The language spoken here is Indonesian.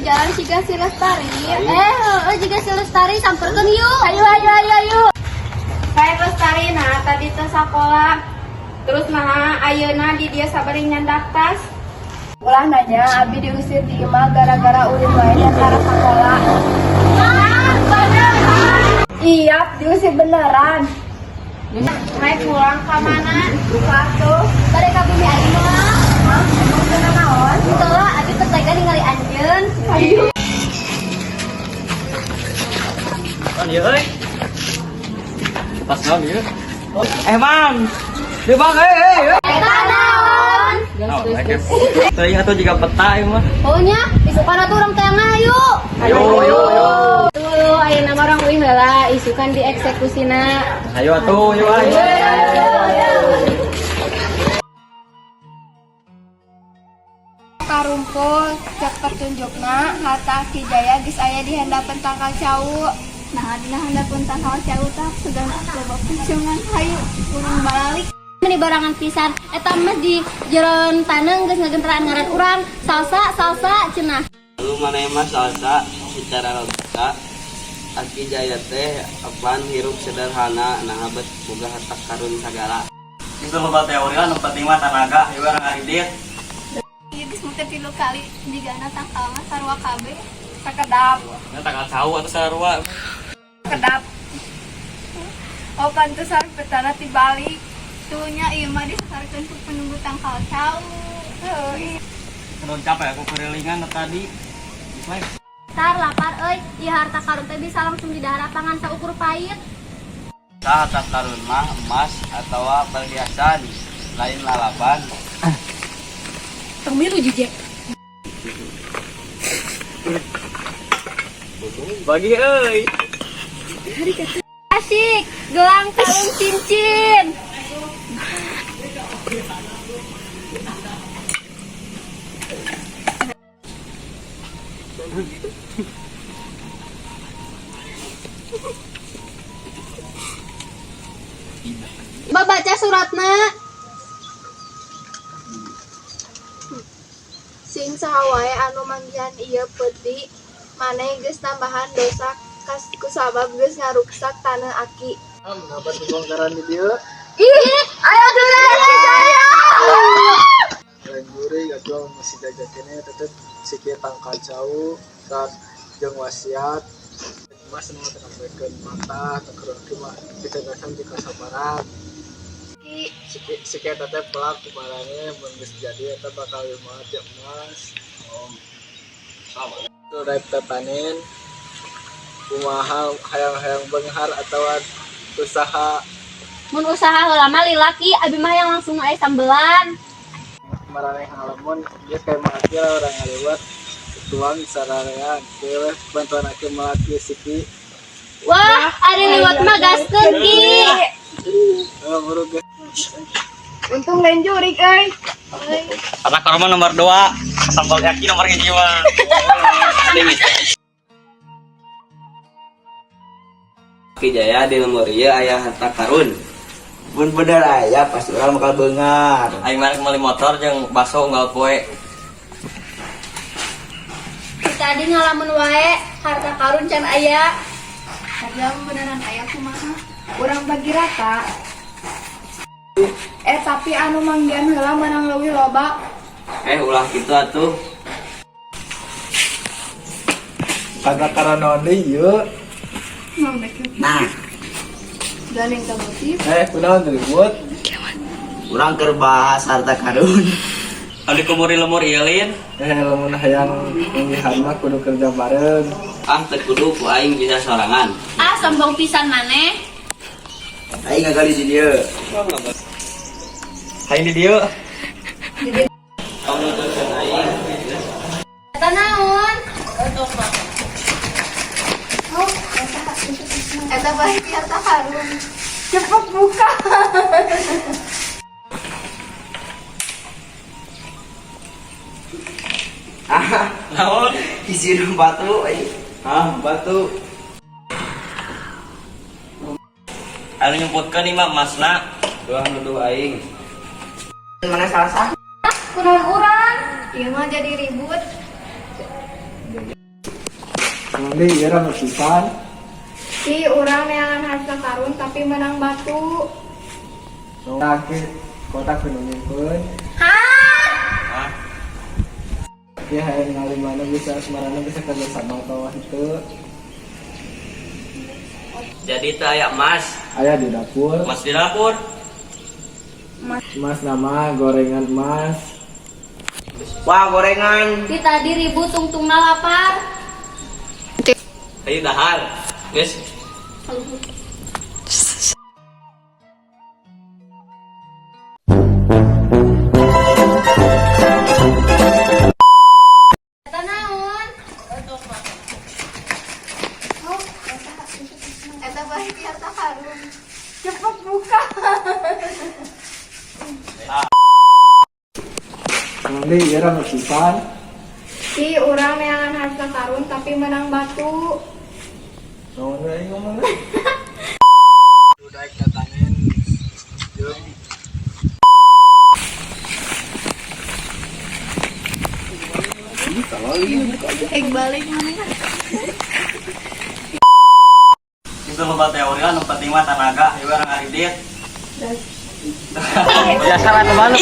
hujan jika si Lestari. Jika si Lestari samperkeun yuk. Ayo. Saya Lestari tadi teh sakola. Terus ayeuna di dia sabari nyandak tas. Ulah nanya abi diusir di imah gara-gara ulin wae antara sekolah. Iya, diusir beneran. Hai pulang ke mana? Tuh, balik ka bumi aing mah. Hah? Emang bener naon? Heula, abi petega ningali anjeun. Ayo. Kan ieu euy. Pas naon ieu? Mam. Di bang Eta naon? Teuing atuh jiga peta ieu mah. Pokoknya isukan atuh urang teh ngayu. Ayo. Tuh, ayeuna mah orang uing heula isukan dieksekusinya. Ayo atuh, ayo. Karumpul cek pertunjukna Hatta Ki Jaya geus aya di handapeun tangkal cau. Nah, dina handapeun tangkal cau tah sudah coba kunjungan hayu urang balik. Ini barangan pisan eta mah di jeron taneuh geus ngagenteraan ngaran urang salsa cenah. Lalu mana mah salsa secara logika Aki Jaya teh apaan hirup sederhana nah abet boga harta karun sagala. Itu loba teori lah nu penting mah tanaga, ieu urang aridit. Ieu geus muter 3 kali digana tangkalna sarua kabeh. Sakedap. Nya tanggal cau atuh sarua. Kedap. Oh pantesan petana tibalik. Tuhnya ieu mah disasarkeun ku penunggu tangkal cau. Heuh. Nun capek aku kerilingan tadi. Baik. Tar lapar euy, ieu harta karun teh bisa langsung didahar pangan saukur pait. Harta karun mah emas atau perhiasan lain lalapan. Pemilu jujek. Bagi euy. Asik, gelang kalung cincin. Baca suratna. Sing saha wae anu manggihan ieu peuti maneh geus nambahan dosa kusabab geus ngaruksak taneuh Aki. Ngapa dibongkaran di dieu? Ih, ayo dulu saya. Lain gurih atuh masih jaga kene tetep sikit tangkal jauh saat jeung wasiat mas nu tenapekeun mata tekeun mah ditegaskan di kasabaran. Sikit tetep pelak kumarange mun geus jadi eta bakal mah jeung emas. Sama. Itu daek panen kumaha hayang-hayang beunghar atawa usaha. Mun usaha heula mah lilaki, abi mah yang langsung aya sambelan. Maraneh ngalamun dia kayak mati orang ngaliwat tuang sararean kewe bantuan aku melati siki. Wah, ari liwat mah gaskeun Ki. Buru ge. Untung lain jurik euy. Anak korma nomor 2, sambal yaki nomor 1 mah. Ki Jaya di nomor ieu aya harta karun. Mun bener aya pasti urang bakal beungar. Aing mah meuli motor jeung baso unggal poe. Tadi ngalamun wae harta karun can aya. Padahal beneran aya kumaha? Urang bagi rata. Tapi anu manggihan heula menang leuwih loba. Ulah kitu atuh. Kagak karana ieu. Nah, Ganeng ka motif. kunaon teh buat? Urang keur bahas harta karun. Anu kumuri lemur ieu lin. Lamun hayang pilihan mah kudu kerja bareng. Teu kudu ku aing bisa sorangan. Sombong pisan maneh. Aing ngagali di dieu. Hain di dieu. Kamu nonton aing. Eta naon? Eta bae harta karun. Cepet buka. Naon? Isi batu aing. Batu. Anu nyumputkeun imah emasna. Tuang nuduh aing. Mana salah? Kunaon urang? Ieu mah jadi ribut. Nanti iya ramah pisan. Si urang neangan harta karun tapi menang batu. Sakit kotak penuhin pun. Hah? Ya hayang ngalih mana bisa semarana bisa kerja sama kawah itu. Jadi teh aya emas. Ayah di dapur. Emas di dapur. Mas nama gorengan emas. Wah, gorengan. Di tadi ribut tungtungna lapar. Ayo dahar. Guys. Eta naon? Oh, eta balik harta karun. Cepet buka. Nanti iya ramah pisan. Si urang neangan harta karun tapi menang batu. Ngomong lagi ngomong. Udah datangin. Jom. Balik mana? Itu loba teori kan penting mah tenaga, ieu urang ngaridit. Ya salah kemana?